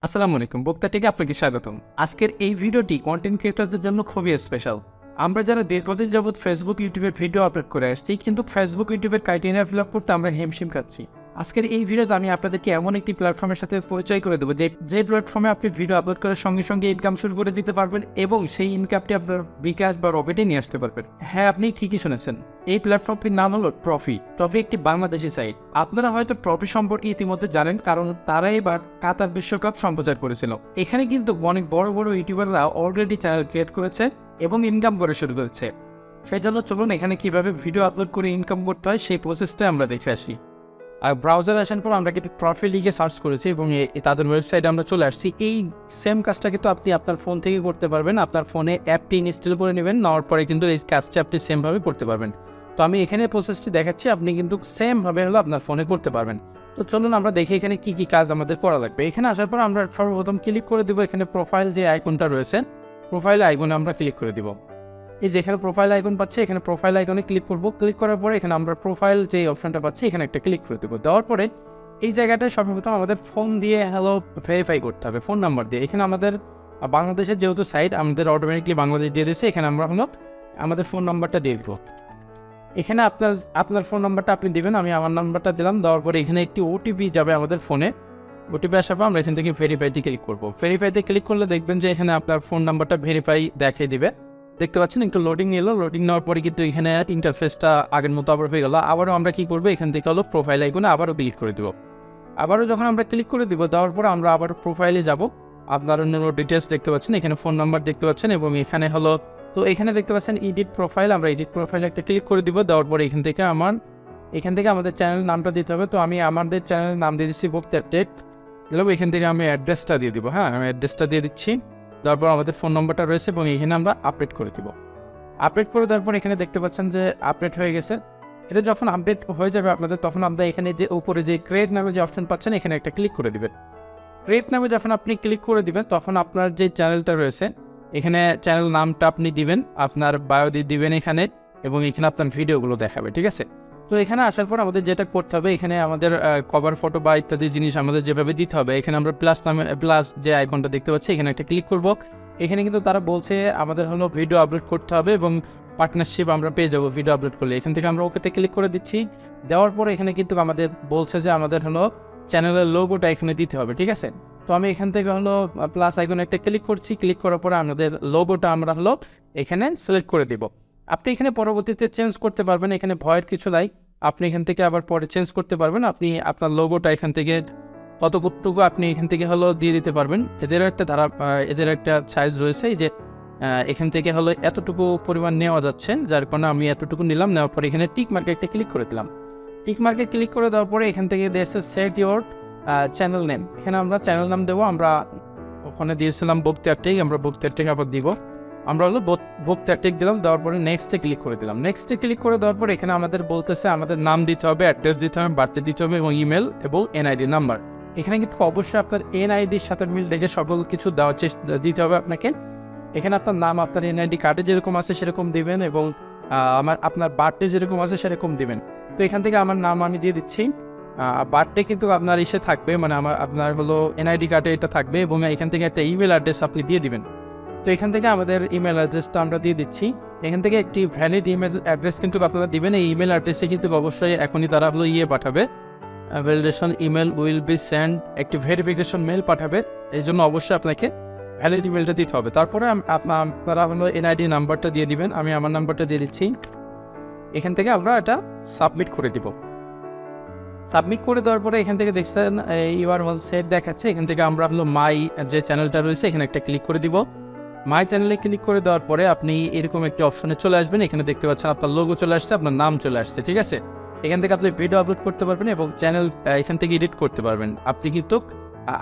আসসালামু আলাইকুম, বক্তাটিকে আপনাকে স্বাগতম। আজকের এই ভিডিওটি কন্টেন্ট ক্রিয়েটরদের জন্য খুবই স্পেশাল। আমরা যারা দীর্ঘদিন যাবৎ ফেসবুক ইউটিউবে ভিডিও আপলোড করে আসছি, কিন্তু ফেসবুক ইউটিউবের ক্রাইটেরিয়া ফিল আপ করতে আমরা হিমশিম খাচ্ছি। আজকের এই ভিডিওতে আমি আপনাদেরকে এমন একটি প্ল্যাটফর্মের সাথে পরিচয় করে দেবো যে প্ল্যাটফর্মে আপনি ভিডিও আপলোড করার সঙ্গে সঙ্গে ইনকাম শুরু করে দিতে পারবেন এবং সেই ইনকামটি আপনার বিকাশ বা রকেটে নিয়ে আসতে পারবেন। হ্যাঁ, আপনি ঠিকই শুনেছেন, এই প্ল্যাটফর্মটির নাম হলো ট্রফি। ট্রফি একটি বাংলাদেশি সাইট। আপনারা হয়তো ট্রফি সম্পর্কে ইতিমধ্যে জানেন, কারণ তারা এবার কাতার বিশ্বকাপ সম্প্রচার করেছিল। এখানে কিন্তু অনেক বড় বড় ইউটিউবাররা অলরেডি চ্যানেল ক্রিয়েট করেছে এবং ইনকাম করে শুরু করেছে। সেই জন্য চলুন এখানে কিভাবে ভিডিও আপলোড করে ইনকাম করতে হয় সেই প্রসেসটা আমরা দেখে আসি। আর ব্রাউজারে আসার পর আমরা কিন্তু ট্রফি লিখে সার্চ করেছি এবং তাদের ওয়েবসাইটে আমরা চলে আসছি। এই সেম কাজটা কিন্তু আপনি আপনার ফোন থেকে করতে পারবেন। আপনার ফোনে অ্যাপটি ইনস্টল করে নেবেন, নেওয়ার পরে কিন্তু এই কাজটা আপনি সেমভাবে করতে পারবেন। তো আমি এখানে প্রসেসটি দেখাচ্ছি, আপনি কিন্তু সেমভাবে হলো আপনার ফোনে করতে পারবেন। তো চলুন আমরা দেখি এখানে কি কি কাজ আমাদের করা লাগবে। এখানে আসার পর আমরা সর্বপ্রথম ক্লিক করে দেবো এখানে প্রোফাইল যে আইকনটা রয়েছে, প্রোফাইল আইকনে আমরা ক্লিক করে দেবো। এই যেখানে প্রোফাইল আইকন পাচ্ছে, এখানে প্রোফাইল আইকনে ক্লিক করব। ক্লিক করার পরে এখানে আমরা প্রোফাইল যে অপশনটা পাচ্ছি এখানে একটা ক্লিক করে দেবো। দেওয়ার পরে এই জায়গাটায় সর্বপ্রথম আমাদের ফোন দিয়ে ভেরিফাই করতে হবে, ফোন নাম্বার দিয়ে। এখানে আমাদের বাংলাদেশের যেহেতু সাইট, আমাদের অটোমেটিকলি বাংলাদেশ দিয়ে দিয়েছে। এখানে আমরা আমাদের ফোন নাম্বারটা দিয়ে দেবো। এখানে আপনার ফোন নাম্বারটা আপনি দিবেন, আমি আমার নাম্বারটা দিলাম। দেওয়ার পরে এখানে একটি ওটিপি যাবে আমাদের ফোনে। ওটিপি আসার পর আমরা এখান থেকে ভেরিফাইতে ক্লিক করব। ভেরিফাইতে ক্লিক করলে দেখবেন যে এখানে আপনার ফোন নাম্বারটা ভেরিফাই দেখিয়ে দিবে। দেখতে পাচ্ছেন একটু লোডিং নিল। লোডিং নেওয়ার পরে কিন্তু এখানে ইন্টারফেসটা আগের মতো আবার হয়ে গেল। আবারও আমরা কি করবো, এখান থেকে প্রোফাইল আইকনে আবারও ক্লিক করে দেবো। আবারও যখন আমরা ক্লিক করে দিব, দেওয়ার পরে আমরা আবার প্রোফাইলে যাব। আপনার অন্য ডিটেলস দেখতে পাচ্ছেন, এখানে ফোন নাম্বার দেখতে পাচ্ছেন এবং এখানে তো এখানে দেখতে পাচ্ছেন এডিট প্রোফাইল। আমরা এডিট প্রোফাইলে একটা ক্লিক করে দিব। দেওয়ার পরে এখান থেকে আমাদের চ্যানেল নামটা দিতে হবে। তো আমি আমাদের চ্যানেলের নাম দিয়ে দিচ্ছি বক্তিয়ার টেক। দিলাম। এখান থেকে আমি অ্যাড্রেসটা দিয়ে দিব। হ্যাঁ, আমি অ্যাড্রেসটা দিয়ে দিচ্ছি। তারপর আমাদের ফোন নাম্বারটা রয়েছে এবং এখানে আমরা আপডেট করে দিব। আপডেট করে দেওয়ার পর এখানে দেখতে পাচ্ছেন যে আপডেট হয়ে গেছে। এটা যখন আপডেট হয়ে যাবে আপনাদের, তখন আমরা এখানে যে উপরে যে ক্রিয়েট নামে যে অপশন পাচ্ছেন এখানে একটা ক্লিক করে দিবেন। ক্রিয়েট নামে যখন আপনি ক্লিক করে দিবেন, তখন আপনার যে চ্যানেলটা রয়েছে এখানে চ্যানেল নামটা আপনি দিবেন, আপনার বায়ো দিয়ে দিবেন এখানে, এবং এখানে আপনার ভিডিওগুলো দেখাবে। ঠিক আছে? তো এখানে আসার পর আমাদের যেটা করতে হবে, এখানে আমাদের কভার ফটো বা ইত্যাদি জিনিস আমাদের যেভাবে দিতে হবে, এখানে আমরা প্লাস যে আইকনটা দেখতে পাচ্ছি এখানে একটা ক্লিক করব। এখানে কিন্তু তারা বলছে আমাদের ভিডিও আপলোড করতে হবে এবং পার্টনারশিপ আমরা পেয়ে যাবো ভিডিও আপলোড করলে। এখান থেকে আমরা ওকেতে ক্লিক করে দিচ্ছি। দেওয়ার পরে এখানে কিন্তু আমাদের বলছে যে আমাদের চ্যানেলের লোগোটা এখানে দিতে হবে। ঠিক আছে? তো আমি এখান থেকে প্লাস আইকনে একটা ক্লিক করছি। ক্লিক করার পরে আমাদের লোগোটা আমরা এখানে সিলেক্ট করে দিব। আপনি এখানে পরবর্তীতে চেঞ্জ করতে পারবেন, এখানে ভয়ের কিছু নাই। আপনি এখান থেকে আবার পরে চেঞ্জ করতে পারবেন। আপনি আপনার লোগোটা এখান থেকে কতটুকু আপনি এখান থেকে দিয়ে দিতে পারবেন। এদের একটা সাইজ রয়েছে, এই যে এখান থেকে এতটুকু পরিমাণ নেওয়া যাচ্ছে, যার কারণে আমি এতটুকু নিলাম। নেওয়ার পরে এখানে টিক মার্কে একটা ক্লিক করে দিলাম। টিক মার্কে ক্লিক করে দেওয়ার পরে এখান থেকে দিয়েছে সেট ইউর চ্যানেল নেম। এখানে আমরা চ্যানেল নাম দেবো। আমরা ওখানে দিয়েছিলাম বক্তিয়ার টেক, আমরা বক্তিয়ার টেক আবার দিব। আমরা বক্তিয়ার টেক দিলাম। দেওয়ার পরে নেক্সটে ক্লিক করে দিলাম। নেক্সটে ক্লিক করে দেওয়ার পরে এখানে আমাদের বলতেছে আমাদের নাম দিতে হবে, অ্যাড্রেস দিতে হবে, বার্থডে দিতে হবে এবং ইমেল এবং এনআইডি নাম্বার। এখানে কিন্তু অবশ্যই আপনার এনআইডির সাথে মিল দেখে সকল কিছু দিতে হবে আপনাকে। এখানে আপনার নাম আপনার এনআইডি কার্ডে যেরকম আছে সেরকম দিবেন এবং আপনার বার্থডে যেরকম আছে সেরকম দিবেন। তো এখান থেকে আমার নাম আমি দিয়ে দিচ্ছি। বার্থডে কিন্তু আপনার ইসে থাকবে, মানে আপনার এনআইডি কার্ডে এটা থাকবে এবং এখান থেকে একটা ইমেল অ্যাড্রেস আপনি দিয়ে দিবেন। তো এখান থেকে আমাদের ইমেল অ্যাড্রেসটা আমরা দিয়ে দিচ্ছি। এখান থেকে একটি ভ্যালিড ইমেল অ্যাড্রেস কিন্তু আপনারা দিবেন। এই ইমেল অ্যাড্রেসে কিন্তু অবশ্যই এখনই তারা পাঠাবে, validation email will be send, একটি ভেরিফিকেশন মেল পাঠাবে। এই জন্য অবশ্যই আপনাকে ভ্যালিড ইমেলটা দিতে হবে। তারপরে আপনারা এনআইডি নাম্বারটা দিয়ে দিবেন। আমি আমার নাম্বারটা দিয়ে দিচ্ছি। এখান থেকে আমরা এটা সাবমিট করে দিব। সাবমিট করে দেওয়ার পরে এখান থেকে দেখছেন ইউআর ওয়াল সেট দেখাচ্ছে। এখান থেকে আমরা মাই যে চ্যানেলটা রয়েছে এখানে একটা ক্লিক করে দিব। মাই চ্যানেলে ক্লিক করে দেওয়ার পরে আপনি এরকম একটি অপশনে চলে আসবেন। এখানে দেখতে পাচ্ছেন আপনার লোগো চলে আসছে, আপনার নাম চলে আসছে। ঠিক আছে? এখান থেকে আপনি ভিডিও আপলোড করতে পারবেন এবং চ্যানেল এখান থেকে এডিট করতে পারবেন। আপনি কিন্তু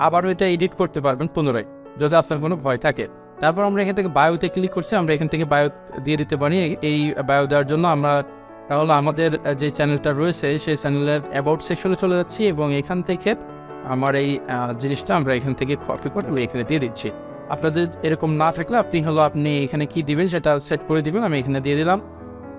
আবারও এটা এডিট করতে পারবেন পুনরায়, যদি আপনার কোনো ভয় থাকে। তারপর আমরা এখান থেকে বায়োতে ক্লিক করছি। আমরা এখান থেকে বায়ো দিয়ে দিতে পারি। এই বায়ো দেওয়ার জন্য আমরা আমাদের যে চ্যানেলটা রয়েছে সেই চ্যানেলের অ্যাবাউট সেকশনে চলে যাচ্ছি এবং এখান থেকে আমার এই জিনিসটা আমরা এখান থেকে কপি করে এখানে দিয়ে দিচ্ছি। আপনাদের এরকম না থাকলে আপনি এখানে কি দিবেন সেটা সেট করে দিবেন। আমি এখানে দিয়ে দিলাম।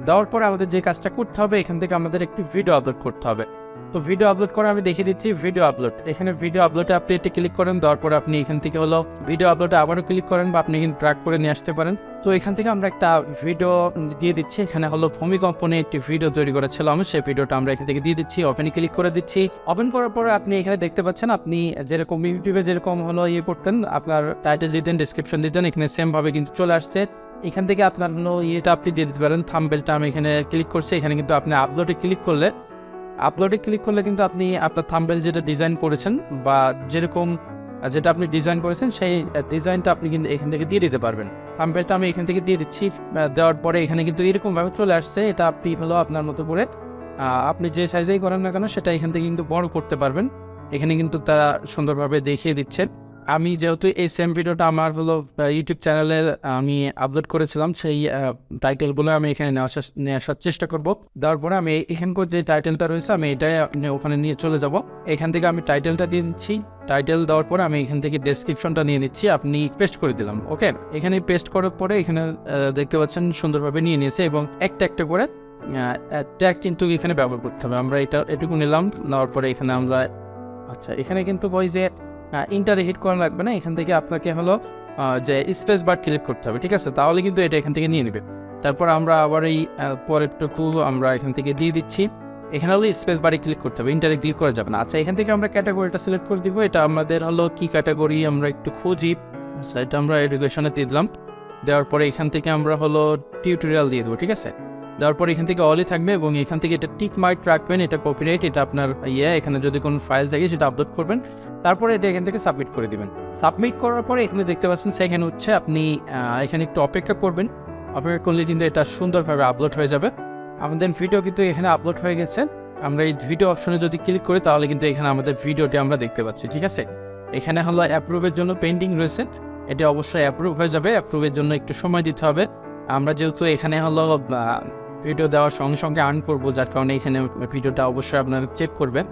দেওয়ার পরে আমাদের যে কাজটা করতে হবে, এখান থেকে আমাদের একটি ভিডিও আপলোড করতে হবে। তো ভিডিও আপলোড করে আমি দেখিয়ে দিচ্ছি ভিডিও আপলোড। এখানে ভিডিও আপলোডে আপনি এটি ক্লিক করেন, দেওয়ার পরে আপনি এখান থেকে হলো ভিডিও আপলোডে আবারও ক্লিক করেন বা আপনি এখানে ট্র্যাক করে নিয়ে আসতে পারেন। তো এখান থেকে আমরা একটা ভিডিও দিয়ে দিচ্ছি। এখানে হলো ভূমিকম্প নিয়ে একটি ভিডিও তৈরি করেছিলাম, সেই ভিডিওটা আমরা এখান থেকে দিয়ে দিচ্ছি। ওপেনে ক্লিক করে দিচ্ছি। ওপেন করার পরে আপনি এখানে দেখতে পাচ্ছেন আপনি যেরকম ইউটিউবে যেরকম হলো করতেন, আপনার টাইটেল দিতেন, ডিসক্রিপশন দিতেন, এখানে সেমভাবে কিন্তু চলে আসছে। এখান থেকে আপনার ইয়েটা আপনি দিয়ে দিতে পারেন। থাম্বনেলটা আমি এখানে ক্লিক করছি। এখানে কিন্তু আপনি আপলোডে ক্লিক করলে কিন্তু আপনি আপনার থাম্বনেল যেটা ডিজাইন করেছেন বা যেটা আপনি ডিজাইন করেছেন সেই ডিজাইনটা আপনি কিন্তু এখান থেকে দিয়ে দিতে পারবেন। থাম্বনেলটা আমি এখান থেকে দিয়ে দিচ্ছি। দেওয়ার পরে এখানে কিন্তু এরকমভাবে চলে আসছে। এটা আপনি হলো আপনার মতো করে আপনি যে সাইজেই করেন না কেন সেটা এখান থেকে কিন্তু বড় করতে পারবেন। এখানে কিন্তু তারা সুন্দরভাবে দেখিয়ে দিচ্ছে। আমি যেহেতু এই সেম ভিডিওটা আমার হলো ইউটিউব চ্যানেলে আমি আপলোড করেছিলাম, সেই টাইটেলগুলো আমি এখানে নিয়ে আসার চেষ্টা করব। দেওয়ার পরে আমি এখানকার যে টাইটেলটা রয়েছে আমি এটাই ওখানে নিয়ে চলে যাব। এখান থেকে আমি টাইটেলটা দিয়ে নিচ্ছি। টাইটেল দেওয়ার পরে আমি এখান থেকে ডেসক্রিপশনটা নিয়ে নিচ্ছি, আপনি পেস্ট করে দিলাম। ওকে, এখানে পেস্ট করার পরে এখানে দেখতে পাচ্ছেন সুন্দরভাবে নিয়ে নিয়েছে এবং একটা করে ট্যাগ কিন্তু এখানে ব্যবহার করতে হবে। আমরা এটুকু নিলাম, নেওয়ার পরে এখানে আমরা এখানে কিন্তু ওই যে ইন্টারে হিট করা লাগবে না, এখান থেকে আপনাকে হলো যে স্পেস বার ক্লিক করতে হবে, ঠিক আছে? তাহলে কিন্তু এটা এখান থেকে নিয়ে নেবে। তারপর আমরা আবার এই পরেরটুকু আমরা এখান থেকে দিয়ে দিচ্ছি। এখানে হলো স্পেস বারে ক্লিক করতে হবে, ইন্টারে ক্লিক করা যাবে না। এখান থেকে আমরা ক্যাটাগরিটা সিলেক্ট করে দিব। এটা আমাদের হলো কি ক্যাটাগরি আমরা একটু খুঁজি। এটা আমরা এডুকেশনে দিয়ে দিলাম। দেওয়ার পরে এখান থেকে আমরা হলো টিউটোরিয়াল দিয়ে দেবো, ঠিক আছে? দেওয়ার পরে এখান থেকে অলি থাকবে এবং এখান থেকে এটা টিক মার্ক রাখবেন, এটা কপিরাইট, এটা আপনার এখানে যদি কোনো ফাইল থাকে সেটা আপলোড করবেন। তারপরে এটা এখান থেকে সাবমিট করে দিবেন। সাবমিট করার পরে এখানে দেখতে পাচ্ছেন সেখানে হচ্ছে আপনি এখানে একটু অপেক্ষা করবেন। অপেক্ষা করলে কিন্তু এটা সুন্দরভাবে আপলোড হয়ে যাবে। আমাদের ভিডিও কিন্তু এখানে আপলোড হয়ে গেছে। আমরা এই ভিডিও অপশনে যদি ক্লিক করি তাহলে কিন্তু এখানে আমাদের ভিডিওটি আমরা দেখতে পাচ্ছি, ঠিক আছে? এখানে হলো অ্যাপ্রুভের জন্য পেন্ডিং রয়েছে, এটা অবশ্যই অ্যাপ্রুভ হয়ে যাবে। অ্যাপ্রুভের জন্য একটু সময় দিতে হবে। আমরা যেহেতু এখানে হলো ভিডিও দেওয়ার সঙ্গে সঙ্গে আর্ন করবো, যার কারণে এখানে ভিডিওটা অবশ্যই আপনারা চেক করবেন।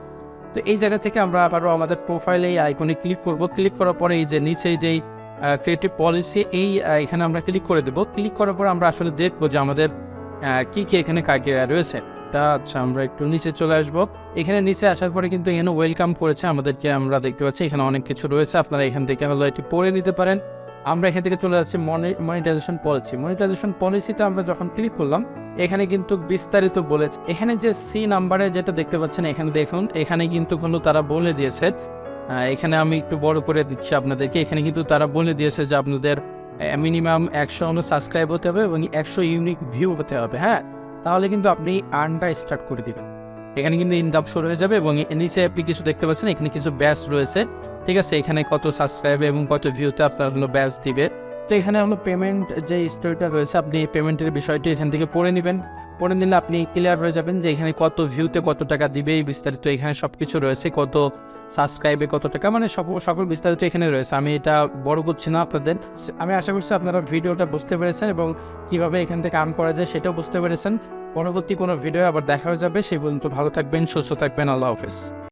তো এই জায়গা থেকে আমরা আবারও আমাদের প্রোফাইলে এই আইকনে ক্লিক করব। ক্লিক করার পরে এই যে নিচে যেই ক্রিয়েটিভ পলিসি এখানে আমরা ক্লিক করে দেবো। ক্লিক করার পর আমরা আসলে দেখবো যে আমাদের কি এখানে ক্রাইটেরিয়া রয়েছে। আমরা একটু নিচে চলে আসবো। এখানে নিচে আসার পরে কিন্তু এখানে ওয়েলকাম করেছে আমাদেরকে, আমরা দেখতে পাচ্ছি এখানে অনেক কিছু রয়েছে। আপনারা এখান থেকে হলো এটি পড়ে নিতে পারেন। আমরা এখান থেকে চলে যাচ্ছি মনিটাইজেশন পলিসি। মনিটাইজেশন পলিসিতে আমরা যখন ক্লিক করলাম এখানে কিন্তু বিস্তারিত বলেছে। এখানে যে সি নাম্বারে যেটা দেখতে পাচ্ছেন এখানে দেখুন, এখানে কিন্তু তারা বলে দিয়েছে। এখানে আমি একটু বড় করে দিচ্ছি আপনাদেরকে। এখানে কিন্তু তারা বলে দিয়েছে যে আপনাদের মিনিমাম 100 সাবস্ক্রাইব হতে হবে এবং 100 ইউনিক ভিউ হতে হবে। হ্যাঁ, তাহলে কিন্তু আপনি আর্নটা স্টার্ট করে দিবেন। এখানে কিন্তু ইনকাম শুরু হয়ে যাবে এবং নিচে আপনি কিছু দেখতে পাচ্ছেন এখানে কিছু ব্যাচ রয়েছে, ঠিক আছে? এখানে কত সাবস্ক্রাইব এবং কত ভিউতে আপনার হলো ব্যাচ দিবে। তো এখানে হলো পেমেন্ট যে স্টোরিটা রয়েছে, আপনি পেমেন্টের বিষয়টি এখান থেকে পড়ে নেবেন। পড়ে নিলে আপনি ক্লিয়ার হয়ে যাবেন যে এখানে কত ভিউতে কত টাকা দিবে, এই বিস্তারিত এখানে সব কিছু রয়েছে। কত সাবস্ক্রাইবে কত টাকা, মানে সকল বিস্তারিত এখানে রয়েছে। আমি এটা বড় করছি না আপনাদের। আমি আশা করছি আপনারা ভিডিওটা বুঝতে পেরেছেন এবং কীভাবে এখান থেকে আর্ন করা যায় সেটাও বুঝতে পেরেছেন। পরবর্তী কোনো ভিডিও আবার দেখা হয়ে যাবে। সেই পর্যন্ত ভালো থাকবেন, সুস্থ থাকবেন। আল্লাহ হাফেজ।